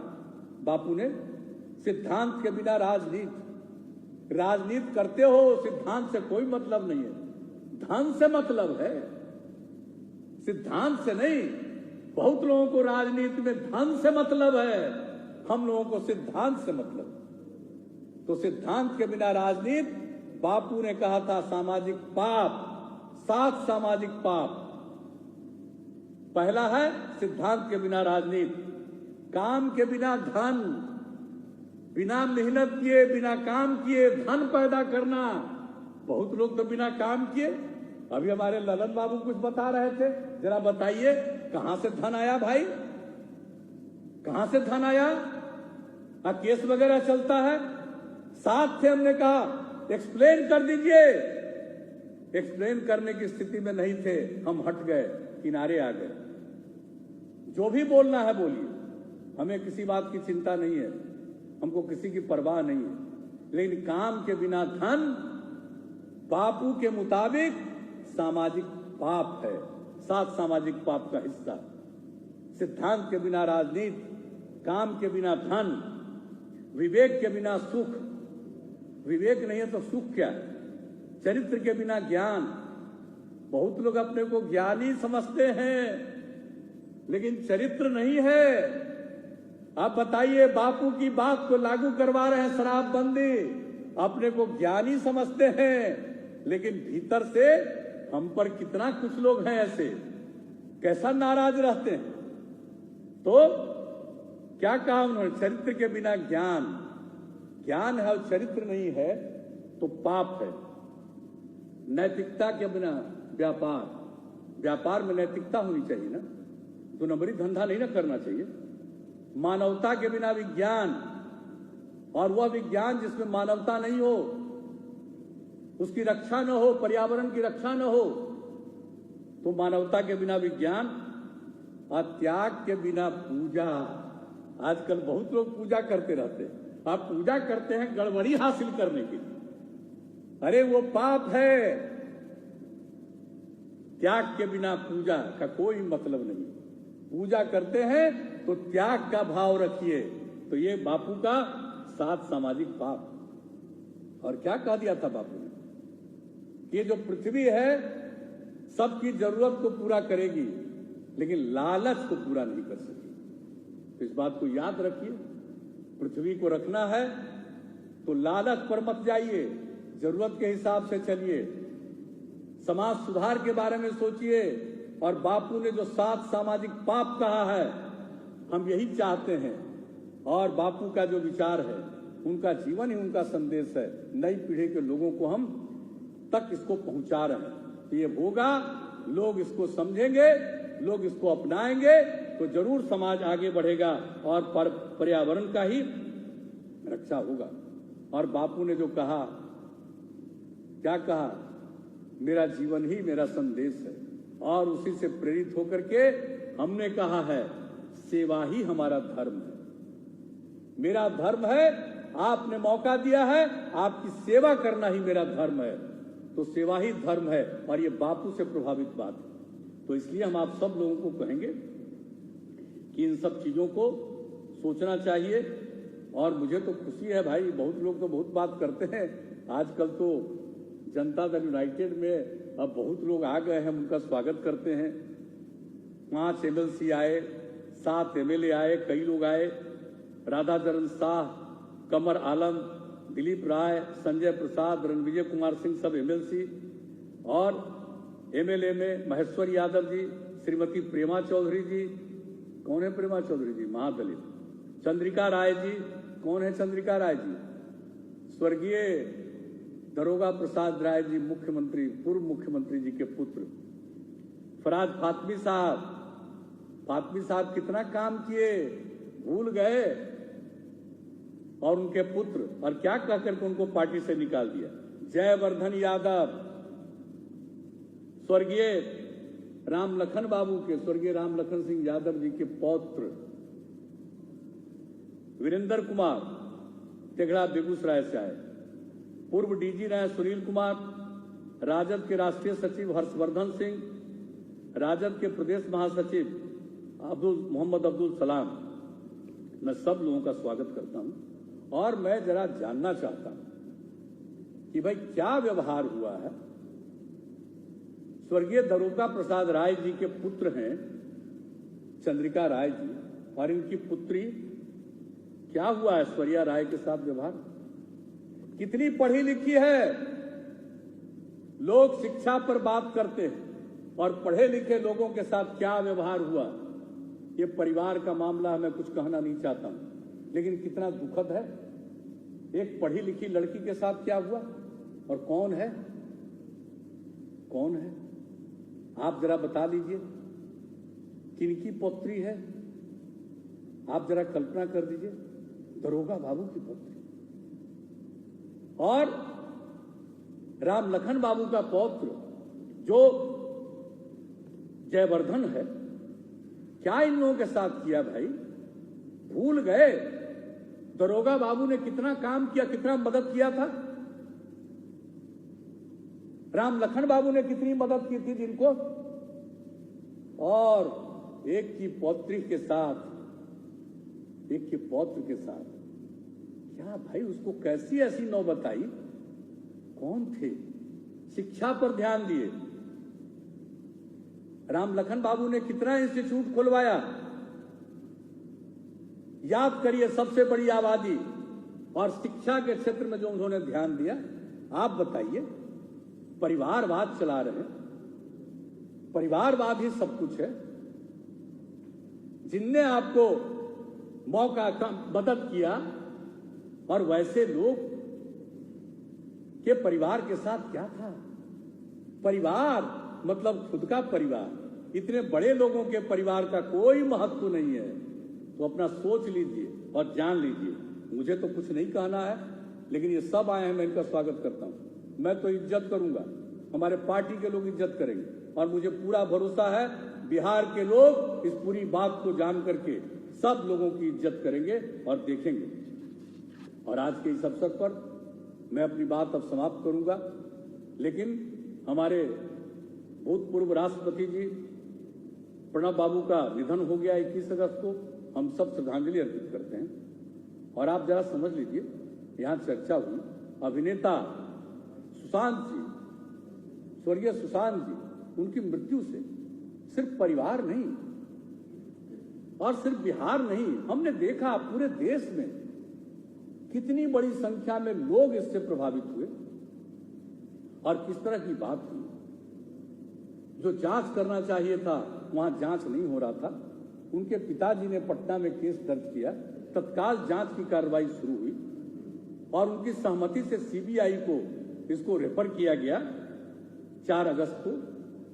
बापू ने? सिद्धांत के बिना राजनीति, राजनीति करते हो सिद्धांत से कोई मतलब नहीं है, धन से मतलब है, सिद्धांत से नहीं। बहुत लोगों को राजनीति में धन से मतलब है, हम लोगों को सिद्धांत से मतलब। तो सिद्धांत के बिना राजनीति, बापू ने कहा था सामाजिक पाप, 7 सामाजिक पाप। पहला है सिद्धांत के बिना राजनीति, काम के बिना धन, बिना मेहनत किए, बिना काम किए धन पैदा करना। बहुत लोग तो बिना काम किए, अभी हमारे ललन बाबू कुछ बता रहे थे, जरा बताइए कहां से धन आया भाई, कहां से धन आया? केस वगैरह चलता है, साथ थे, हमने कहा एक्सप्लेन कर दीजिए, एक्सप्लेन करने की स्थिति में नहीं थे, हम हट गए, किनारे आ गए। जो भी बोलना है बोलिए, हमें किसी बात की चिंता नहीं है, हमको किसी की परवाह नहीं है। लेकिन काम के बिना धन बापू के मुताबिक सामाजिक पाप है, 7 सामाजिक पाप का हिस्सा। सिद्धांत के बिना राजनीति, काम के बिना धन, विवेक के बिना सुख, विवेक नहीं है तो सुख क्या है? चरित्र के बिना ज्ञान, बहुत लोग अपने को ज्ञानी समझते हैं लेकिन चरित्र नहीं है। आप बताइए, बापू की बात को लागू करवा रहे हैं शराबबंदी, अपने को ज्ञानी समझते हैं लेकिन भीतर से हम पर कितना कुछ लोग हैं ऐसे, कैसा नाराज रहते हैं। तो क्या कहा उन्होंने? चरित्र के बिना ज्ञान, ज्ञान है और चरित्र नहीं है तो पाप है। नैतिकता के बिना व्यापार, व्यापार में नैतिकता होनी चाहिए ना, 2 नंबरी धंधा नहीं ना करना चाहिए। मानवता के बिना विज्ञान, और वह विज्ञान जिसमें मानवता नहीं हो, उसकी रक्षा न हो, पर्यावरण की रक्षा न हो, तो मानवता के बिना विज्ञान। और त्याग के बिना पूजा, आजकल बहुत लोग पूजा करते रहते हैं, आप पूजा करते हैं गड़बड़ी हासिल करने के लिए, अरे वो पाप है। त्याग के बिना पूजा का कोई मतलब नहीं। पूजा करते हैं तो त्याग का भाव रखिए। तो ये बापू का 7 सामाजिक पाप। और क्या कह दिया था बापू ने? ये जो पृथ्वी है सबकी जरूरत को पूरा करेगी लेकिन लालच को पूरा नहीं कर सकेगी। तो इस बात को याद रखिए, पृथ्वी को रखना है तो लालच पर मत जाइए, जरूरत के हिसाब से चलिए, समाज सुधार के बारे में सोचिए। और बापू ने जो 7 सामाजिक पाप कहा है, हम यही चाहते हैं। और बापू का जो विचार है, उनका जीवन ही उनका संदेश है, नई पीढ़ी के लोगों को हम तक इसको पहुंचा रहे हैं। तो ये होगा, लोग इसको समझेंगे, लोग इसको अपनाएंगे तो जरूर समाज आगे बढ़ेगा और पर्यावरण का ही रक्षा होगा। और बापू ने जो कहा, क्या कहा? मेरा जीवन ही मेरा संदेश है। और उसी से प्रेरित होकर के हमने कहा है, सेवा ही हमारा धर्म है। मेरा धर्म है, आपने मौका दिया है, आपकी सेवा करना ही मेरा धर्म है। तो सेवा ही धर्म है और ये बापू से प्रभावित बात है। तो इसलिए हम आप सब लोगों को कहेंगे कि इन सब चीजों को सोचना चाहिए। और मुझे तो खुशी है भाई, बहुत लोग तो बहुत बात करते हैं, आजकल तो जनता दल यूनाइटेड में अब बहुत लोग आ गए हैं, उनका स्वागत करते हैं। 5 MLC आए, 7 MLA आए, कई लोग आए, राधाचरण शाह, कमर आलम, दिलीप राय, संजय प्रसाद, रणविजय कुमार सिंह, सब MLC। और MLA में महेश्वर यादव जी, श्रीमती प्रेमा चौधरी जी, कौन है प्रेमा चौधरी जी? महादलित। चंद्रिका राय जी, कौन है चंद्रिका राय जी? स्वर्गीय दरोगा प्रसाद राय जी मुख्यमंत्री, पूर्व मुख्यमंत्री जी के पुत्र फराज फातमी साहब कितना काम किए, भूल गए? और उनके पुत्र, और क्या कह करके उनको पार्टी से निकाल दिया। जयवर्धन यादव, स्वर्गीय राम लखन बाबू के, स्वर्गीय राम लखन सिंह यादव जी के पौत्र वीरेंद्र कुमार तेघड़ा बेगूसराय से आए। पूर्व डीजी रहे सुनील कुमार, राजद के राष्ट्रीय सचिव हर्षवर्धन सिंह, राजद के प्रदेश महासचिव मोहम्मद अब्दुल सलाम। मैं सब लोगों का स्वागत करता हूं और मैं जरा जानना चाहता हूं कि भाई क्या व्यवहार हुआ है। स्वर्गीय दरोगा प्रसाद राय जी के पुत्र हैं चंद्रिका राय जी, और इनकी पुत्री, क्या हुआ है ऐश्वर्या राय के साथ व्यवहार? कितनी पढ़ी लिखी है? लोग शिक्षा पर बात करते हैं और पढ़े लिखे लोगों के साथ क्या व्यवहार हुआ, ये परिवार का मामला है, मैं कुछ कहना नहीं चाहता हूं, लेकिन कितना दुखद है। एक पढ़ी लिखी लड़की के साथ क्या हुआ, और कौन है, कौन है? आप जरा बता लीजिए किनकी पौत्री है? आप जरा कल्पना कर दीजिए, दरोगा बाबू की पौत्री। और राम लखन बाबू का पौत्र जो जयवर्धन है, क्या इन लोगों के साथ किया भाई? भूल गए? दरोगा बाबू ने कितना काम किया, कितना मदद किया था। राम लखन बाबू ने कितनी मदद की थी जिनको, और एक की पौत्री के साथ, एक के पौत्र के साथ क्या भाई, उसको कैसी ऐसी नौबत आई? कौन थे? शिक्षा पर ध्यान दिए। राम लखन बाबू ने कितना इंस्टीट्यूट खुलवाया, याद करिए, सबसे बड़ी आबादी, और शिक्षा के क्षेत्र में जो उन्होंने ध्यान दिया। आप बताइए, परिवारवाद चला रहे हैं, परिवारवाद ही सब कुछ है। जिनने आपको मौका कम मदद किया, और वैसे लोग के परिवार के साथ क्या था? परिवार मतलब खुद का परिवार, इतने बड़े लोगों के परिवार का कोई महत्व नहीं है। तो अपना सोच लीजिए और जान लीजिए। मुझे तो कुछ नहीं कहना है, लेकिन ये सब आए हैं, मैं इनका स्वागत करता हूं। मैं तो इज्जत करूंगा, हमारे पार्टी के लोग इज्जत करेंगे, और मुझे पूरा भरोसा है बिहार के लोग इस पूरी बात को जान करके सब लोगों की इज्जत करेंगे और देखेंगे। और आज के इस अवसर पर मैं अपनी बात अब समाप्त करूंगा, लेकिन हमारे भूतपूर्व राष्ट्रपति जी प्रणब बाबू का निधन हो गया 21 अगस्त को। हम सब श्रद्धांजलि अर्पित करते हैं। और आप जरा समझ लीजिए, यहां चर्चा हुई अभिनेता सुशांत जी, स्वर्गीय सुशांत जी, उनकी मृत्यु से सिर्फ परिवार नहीं और सिर्फ बिहार नहीं, हमने देखा पूरे देश में कितनी बड़ी संख्या में लोग इससे प्रभावित हुए। और किस तरह की बात हुई, जो जांच करना चाहिए था वहां जांच नहीं हो रहा था। उनके पिताजी ने पटना में केस दर्ज किया, तत्काल जांच की कार्रवाई शुरू हुई और उनकी सहमति से सीबीआई को इसको रेफर किया गया 4 अगस्त को,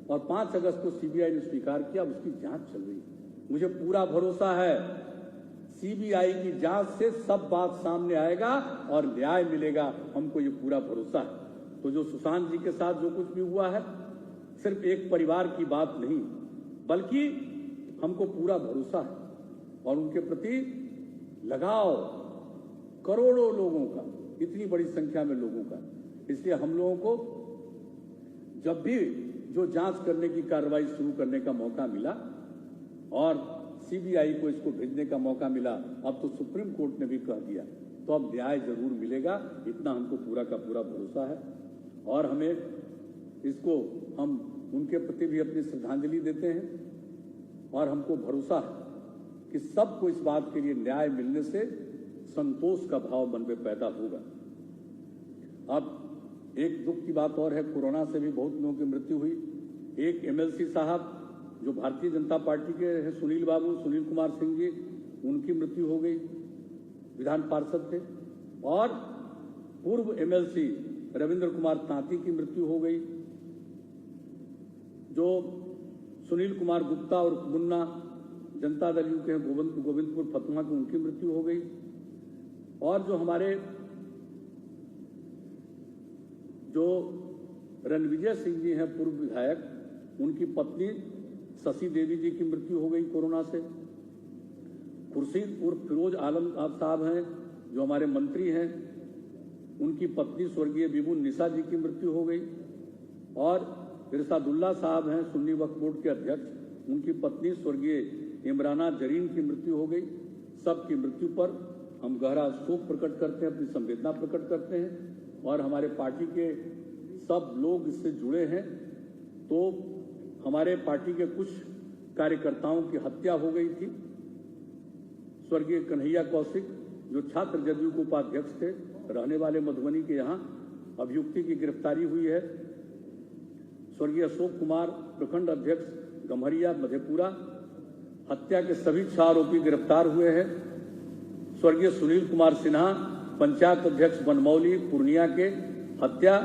और 5 अगस्त को सीबीआई ने स्वीकार किया। उसकी जांच चल रही है। मुझे पूरा भरोसा है सीबीआई की जांच से सब बात सामने आएगा और न्याय मिलेगा, हमको ये पूरा भरोसा है। तो जो सुशांत जी के साथ जो कुछ भी हुआ है, सिर्फ एक परिवार की बात नहीं, बल्कि हमको पूरा भरोसा है और उनके प्रति लगाव करोड़ों लोगों का, इतनी बड़ी संख्या में लोगों का। इसलिए हम लोगों को जब भी जो जांच करने की कार्रवाई शुरू करने का मौका मिला और सीबीआई को इसको भेजने का मौका मिला, अब तो सुप्रीम कोर्ट ने भी कह दिया, तो अब न्याय जरूर मिलेगा, इतना हमको पूरा का पूरा भरोसा है। और हमें इसको, हम उनके प्रति भी अपनी श्रद्धांजलि देते हैं और हमको भरोसा है कि सबको इस बात के लिए न्याय मिलने से संतोष का भाव मन में पैदा होगा। अब एक दुख की बात और है, कोरोना से भी बहुत लोगों की मृत्यु हुई। एक एमएलसी साहब जो भारतीय जनता पार्टी के हैं, सुनील बाबू, सुनील कुमार सिंह जी, उनकी मृत्यु हो गई, विधान पार्षद थे। और पूर्व एमएलसी रविंद्र कुमार तांती की मृत्यु हो गई। जो सुनील कुमार गुप्ता और मुन्ना जनता दल यू के गोविंदपुर फतुहा की उनकी मृत्यु हो गई। और जो हमारे जो रणविजय सिंह जी हैं पूर्व विधायक, उनकी पत्नी शशि देवी जी की मृत्यु हो गई कोरोना से। खुर्शीद उर्फ फिरोज आलम साहब हैं जो हमारे मंत्री हैं, उनकी पत्नी स्वर्गीय बिबुन निशा जी की मृत्यु हो गई। और इरशादुल्ला साहब हैं सुन्नी वक्फ बोर्ड के अध्यक्ष, उनकी पत्नी स्वर्गीय इमराना जरीन की मृत्यु हो गई। सबकी मृत्यु पर हम गहरा शोक प्रकट करते हैं, अपनी संवेदना प्रकट करते हैं। और हमारे पार्टी के सब लोग इससे जुड़े हैं। तो हमारे पार्टी के कुछ कार्यकर्ताओं की हत्या हो गई थी। स्वर्गीय कन्हैया कौशिक जो छात्र जदयू के उपाध्यक्ष थे, रहने वाले मधुबनी के, यहाँ अभियुक्ति की गिरफ्तारी हुई है। स्वर्गीय अशोक कुमार प्रखंड अध्यक्ष गम्हरिया मधेपुरा, हत्या के सभी 6 आरोपी गिरफ्तार हुए हैं। स्वर्गीय सुनील कुमार सिन्हा पंचायत अध्यक्ष बनमौली पूर्णिया के, हत्या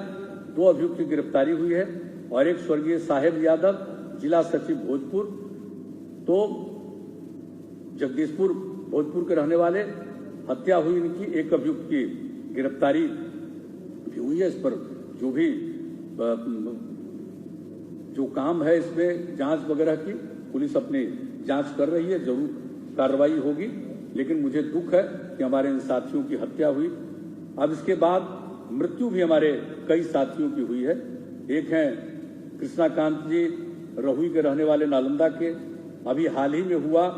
2 अभियुक्त की गिरफ्तारी हुई है। और एक स्वर्गीय साहेब यादव जिला सचिव भोजपुर, तो जगदीशपुर भोजपुर के रहने वाले, हत्या हुई इनकी, 1 अभियुक्त की गिरफ्तारी भी हुई है। इस पर जो भी जो काम है इसमें जांच वगैरह की पुलिस अपनी जांच कर रही है, जरूर कार्रवाई होगी। लेकिन मुझे दुख है कि हमारे इन साथियों की हत्या हुई। अब इसके बाद मृत्यु भी हमारे कई साथियों की हुई है। एक हैं कृष्णाकांत जी रहुई के रहने वाले नालंदा के, अभी हाल ही में हुआ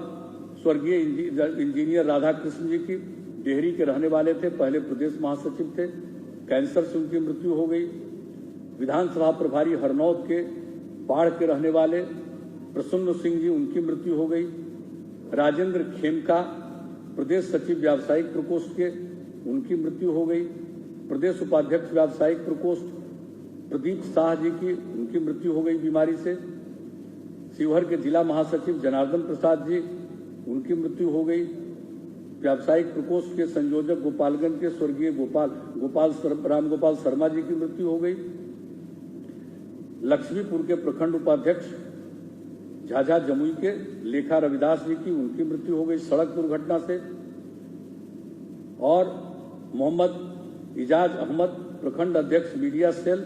स्वर्गीय इंजीनियर राधा कृष्ण जी की, डेहरी के रहने वाले थे, पहले प्रदेश महासचिव थे, कैंसर से उनकी मृत्यु हो गई। विधानसभा प्रभारी हरनौत के बाढ़ के रहने वाले प्रसन्न सिंह जी, उनकी मृत्यु हो गई। राजेंद्र खेमका प्रदेश सचिव व्यावसायिक प्रकोष्ठ के, उनकी मृत्यु हो गई। प्रदेश उपाध्यक्ष व्यावसायिक प्रकोष्ठ प्रदीप शाह जी की, उनकी मृत्यु हो गई बीमारी से। शिवहर के जिला महासचिव जनार्दन प्रसाद जी, उनकी मृत्यु हो गई। व्यावसायिक प्रकोष्ठ के संयोजक गोपालगंज के स्वर्गीय रामगोपाल शर्मा जी की मृत्यु हो गई। लक्ष्मीपुर के प्रखंड उपाध्यक्ष झाझा जमुई के लेखा रविदास जी की, उनकी मृत्यु हो गई सड़क दुर्घटना से। और मोहम्मद इजाज अहमद प्रखंड अध्यक्ष मीडिया सेल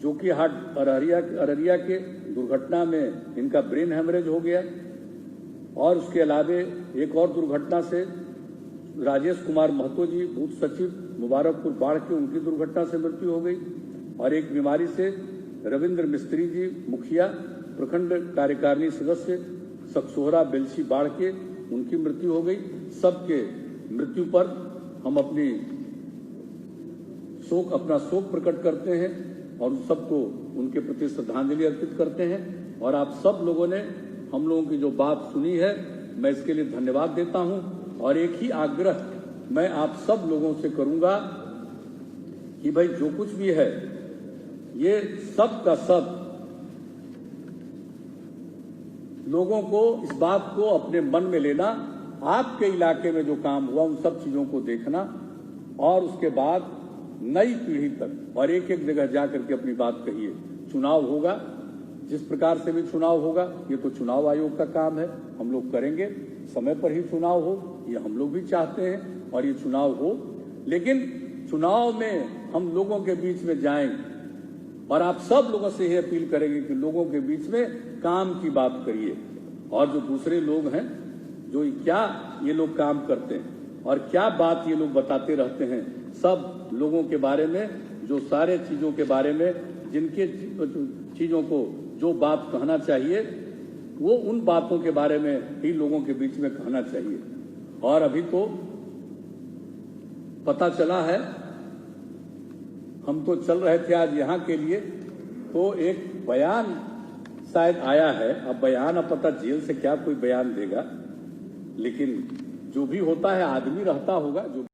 जोकी हाट अररिया के, दुर्घटना में इनका ब्रेन हेमरेज हो गया। और उसके अलावे एक और दुर्घटना से राजेश कुमार महतो जी बूथ सचिव मुबारकपुर बाढ़ के, उनकी दुर्घटना से मृत्यु हो गई। और एक बीमारी से रविंद्र मिस्त्री जी मुखिया प्रखंड कार्यकारिणी सदस्य सकसोहरा बेलसी बाढ़ के, उनकी मृत्यु हो गई। सबके मृत्यु पर हम अपना शोक प्रकट करते हैं और सबको उनके प्रति श्रद्धांजलि अर्पित करते हैं। और आप सब लोगों ने हम लोगों की जो बात सुनी है, मैं इसके लिए धन्यवाद देता हूं। और एक ही आग्रह मैं आप सब लोगों से करूंगा कि भाई जो कुछ भी है ये सब का सब लोगों को इस बात को अपने मन में लेना, आपके इलाके में जो काम हुआ उन सब चीजों को देखना, और उसके बाद नई पीढ़ी तक और एक एक जगह जाकर के अपनी बात कहिए। चुनाव होगा, जिस प्रकार से भी चुनाव होगा, ये तो चुनाव आयोग का काम है, हम लोग करेंगे। समय पर ही चुनाव हो, ये हम लोग भी चाहते हैं और ये चुनाव हो। लेकिन चुनाव में हम लोगों के बीच में जाएंगे और आप सब लोगों से यह अपील करेंगे कि लोगों के बीच में काम की बात करिए। और जो दूसरे लोग हैं, जो क्या ये लोग काम करते हैं और क्या बात ये लोग बताते रहते हैं, सब लोगों के बारे में, जो सारे चीजों के बारे में, जिनके चीजों को जो बात कहना चाहिए, वो उन बातों के बारे में ही लोगों के बीच में कहना चाहिए। और अभी तो पता चला है, हम तो चल रहे थे आज यहाँ के लिए, तो एक बयान शायद आया है। अब बयान, अब पता जेल से क्या कोई बयान देगा, लेकिन जो भी होता है आदमी रहता होगा जो